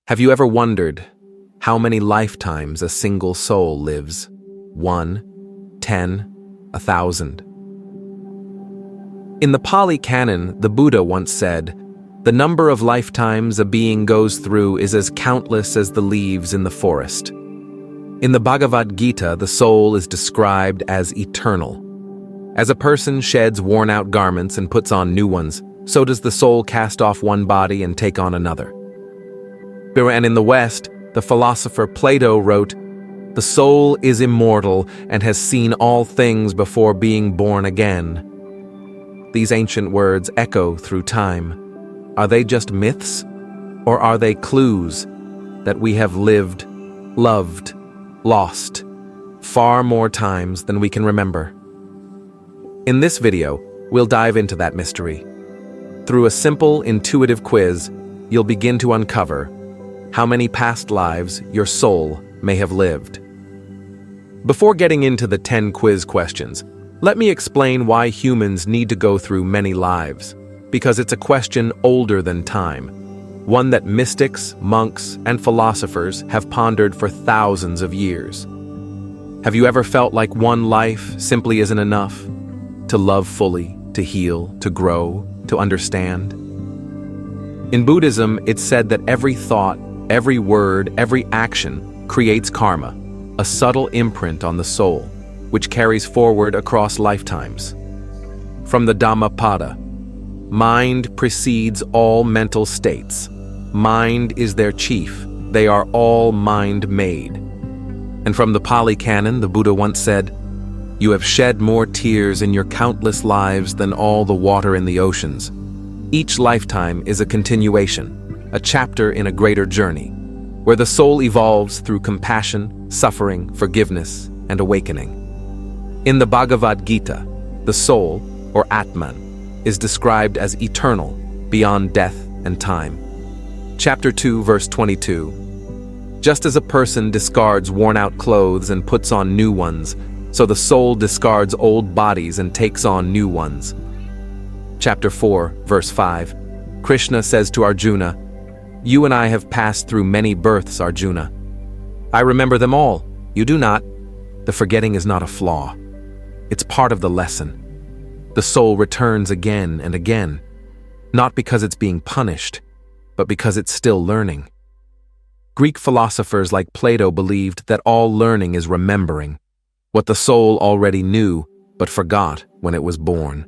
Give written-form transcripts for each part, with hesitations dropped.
Have you ever wondered how many lifetimes a single soul lives? 1, 10, 1,000. In the Pali Canon, the Buddha once said, "The number of lifetimes a being goes through is as countless as the leaves in the forest." In the Bhagavad Gita, the soul is described as eternal. As a person sheds worn-out garments and puts on new ones, so does the soul cast off one body and take on another. And in the West, the philosopher Plato wrote, "The soul is immortal and has seen all things before being born again." These ancient words echo through time. Are they just myths, or are they clues that we have lived, loved, lost far more times than we can remember? In this video, we'll dive into that mystery. Through a simple, intuitive quiz, you'll begin to uncover how many past lives your soul may have lived. Before getting into the 10 quiz questions, let me explain why humans need to go through many lives, because it's a question older than time, one that mystics, monks, and philosophers have pondered for thousands of years. Have you ever felt like one life simply isn't enough? To love fully, to heal, to grow, to understand? In Buddhism, it's said that every thought, every word, every action creates karma, a subtle imprint on the soul, which carries forward across lifetimes. From the Dhammapada, mind precedes all mental states. Mind is their chief. They are all mind-made. And from the Pali Canon, the Buddha once said, "You have shed more tears in your countless lives than all the water in the oceans." Each lifetime is a continuation, a chapter in a greater journey, where the soul evolves through compassion, suffering, forgiveness, and awakening. In the Bhagavad Gita, the soul, or Atman, is described as eternal, beyond death and time. Chapter 2, verse 22. Just as a person discards worn-out clothes and puts on new ones, so the soul discards old bodies and takes on new ones. Chapter 4, verse 5. Krishna says to Arjuna, "You and I have passed through many births, Arjuna. I remember them all. You do not. The forgetting is not a flaw. It's part of the lesson. The soul returns again and again, not because it's being punished, but because it's still learning." Greek philosophers like Plato believed that all learning is remembering, what the soul already knew but forgot when it was born.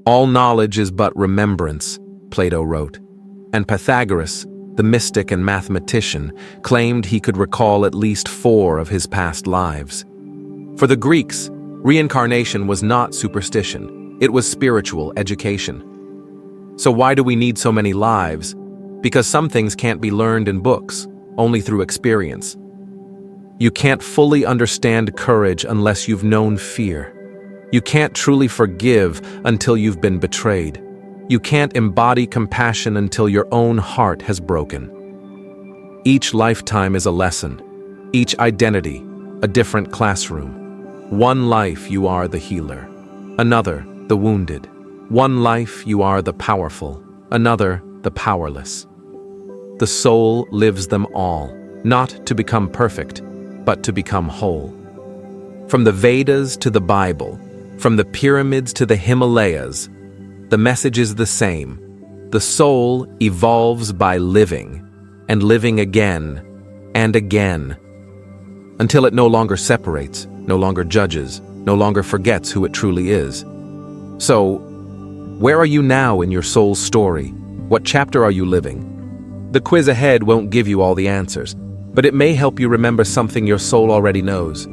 All knowledge is but remembrance, Plato wrote. And Pythagoras, the mystic and mathematician, claimed he could recall at least 4 of his past lives. For the Greeks, reincarnation was not superstition, it was spiritual education. So why do we need so many lives? Because some things can't be learned in books, only through experience. You can't fully understand courage unless you've known fear. You can't truly forgive until you've been betrayed. You can't embody compassion until your own heart has broken. Each lifetime is a lesson, each identity, a different classroom. One life you are the healer, another the wounded. One life you are the powerful, another the powerless. The soul lives them all, not to become perfect, but to become whole. From the Vedas to the Bible, from the pyramids to the Himalayas, the message is the same. The soul evolves by living, and living again and again, until it no longer separates, no longer judges, no longer forgets who it truly is. So, where are you now in your soul's story? What chapter are you living? The quiz ahead won't give you all the answers, but it may help you remember something your soul already knows.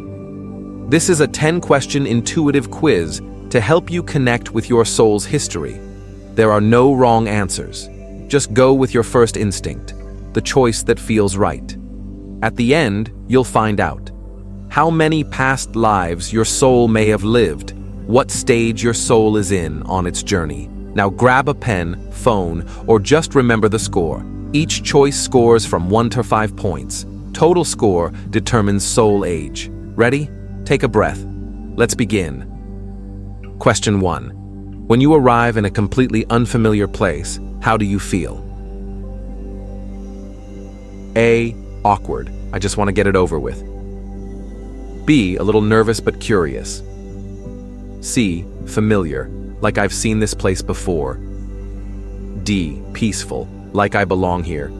This is a 10-question intuitive quiz to help you connect with your soul's history. There are no wrong answers. Just go with your first instinct, the choice that feels right. At the end, you'll find out how many past lives your soul may have lived, what stage your soul is in on its journey. Now grab a pen, phone, or just remember the score. Each choice scores from 1 to 5 points. Total score determines soul age. Ready? Take a breath. Let's begin. Question 1. When you arrive in a completely unfamiliar place, how do you feel? A. Awkward. I just want to get it over with. B. A little nervous but curious. C. Familiar. Like I've seen this place before. D. Peaceful. Like I belong here.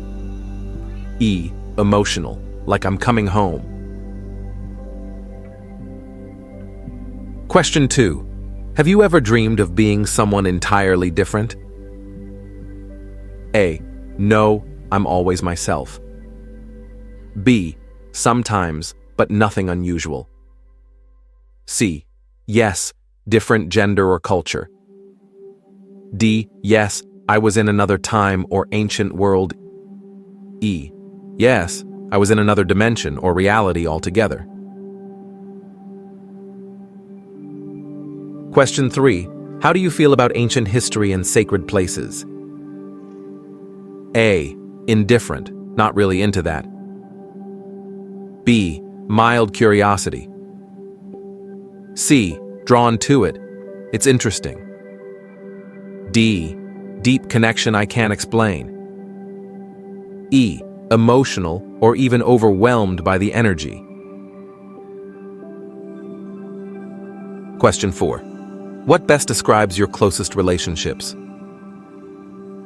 E. Emotional. Like I'm coming home. Question 2. Have you ever dreamed of being someone entirely different? A. No, I'm always myself. B. Sometimes, but nothing unusual. C. Yes, different gender or culture. D. Yes, I was in another time or ancient world. E. Yes, I was in another dimension or reality altogether. Question 3. How do you feel about ancient history and sacred places? A. Indifferent, not really into that. B. Mild curiosity. C. Drawn to it. It's interesting. D. Deep connection I can't explain. E. Emotional or even overwhelmed by the energy. Question 4. What best describes your closest relationships?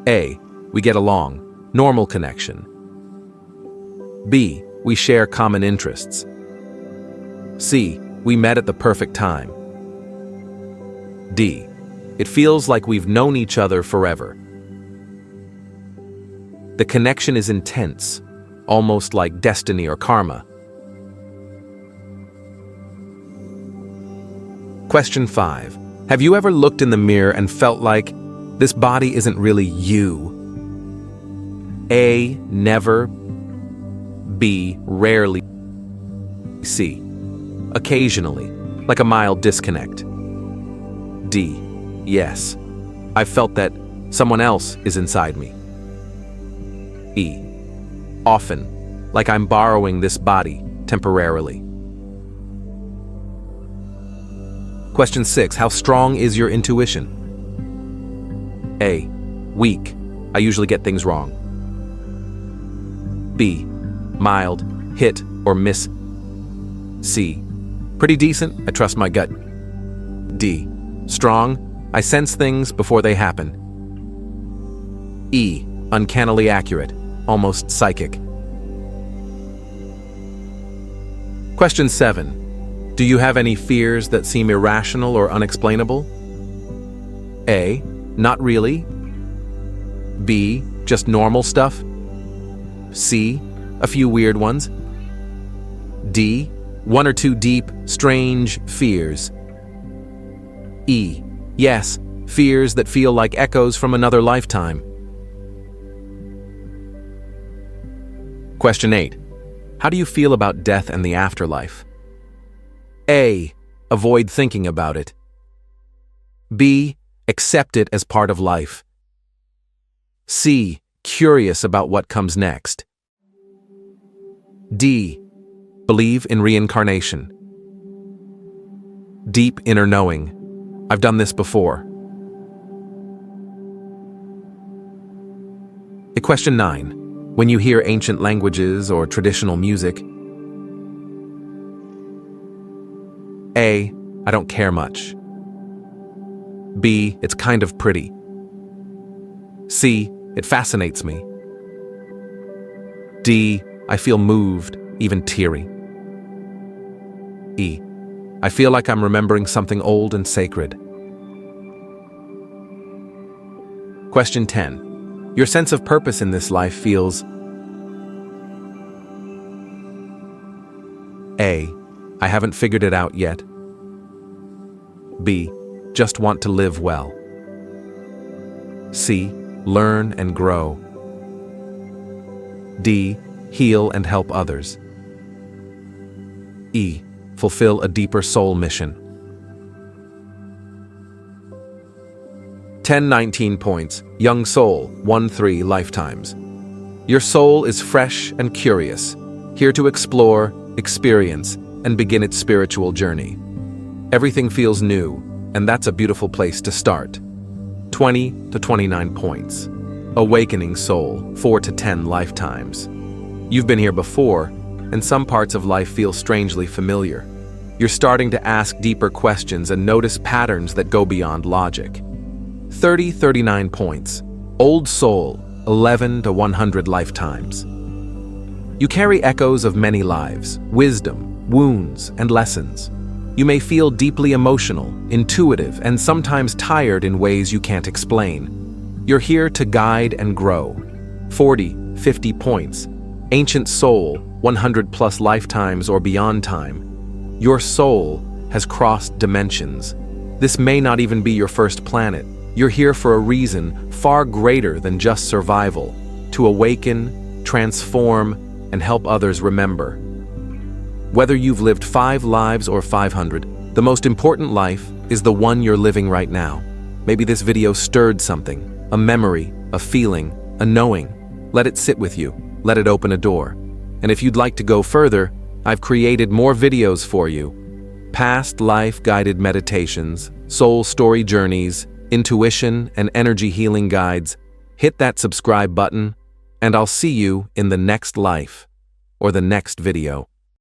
A. We get along, normal connection. B. We share common interests. C. We met at the perfect time. D. It feels like we've known each other forever. The connection is intense, almost like destiny or karma. Question 5. Have you ever looked in the mirror and felt like this body isn't really you? A. Never. B. Rarely. C. Occasionally, like a mild disconnect. D. Yes. I've felt that someone else is inside me. E. Often, like I'm borrowing this body temporarily. Question 6. How strong is your intuition? A. Weak. I usually get things wrong. B. Mild. Hit or miss. C. Pretty decent. I trust my gut. D. Strong. I sense things before they happen. E. Uncannily accurate. Almost psychic. Question 7. Do you have any fears that seem irrational or unexplainable? A. Not really. B. Just normal stuff. C. A few weird ones. D. One or two deep, strange fears. E. Yes, fears that feel like echoes from another lifetime. Question 8. How do you feel about death and the afterlife? A. Avoid thinking about it. B. Accept it as part of life. C. Curious about what comes next. D. Believe in reincarnation. Deep inner knowing. I've done this before. Question 9. When you hear ancient languages or traditional music? A. I don't care much. B. It's kind of pretty. C. It fascinates me. D. I feel moved, even teary. E. I feel like I'm remembering something old and sacred. Question 10. Your sense of purpose in this life feels A. I haven't figured it out yet. B. Just want to live well. C. Learn and grow. D. Heal and help others. E. Fulfill a deeper soul mission. 10-19 points. Young soul, 1-3 lifetimes. Your soul is fresh and curious, here to explore, experience, and begin its spiritual journey. Everything feels new, and that's a beautiful place to start. 20-29 points. Awakening soul, 4-10 lifetimes. You've been here before, and some parts of life feel strangely familiar. You're starting to ask deeper questions and notice patterns that go beyond logic. 39 points. Old soul, 11 to 100 lifetimes. You carry echoes of many lives, wisdom, wounds, and lessons. You may feel deeply emotional, intuitive, and sometimes tired in ways you can't explain. You're here to guide and grow. 50 points. Ancient soul, 100 plus lifetimes or beyond time. Your soul has crossed dimensions. This may not even be your first planet. You're here for a reason far greater than just survival, to awaken, transform, and help others remember. Whether you've lived 5 lives or 500, the most important life is the one you're living right now. Maybe this video stirred something, a memory, a feeling, a knowing. Let it sit with you. Let it open a door. And if you'd like to go further, I've created more videos for you. Past life guided meditations, soul story journeys, intuition and energy healing guides. Hit that subscribe button, and I'll see you in the next life or the next video.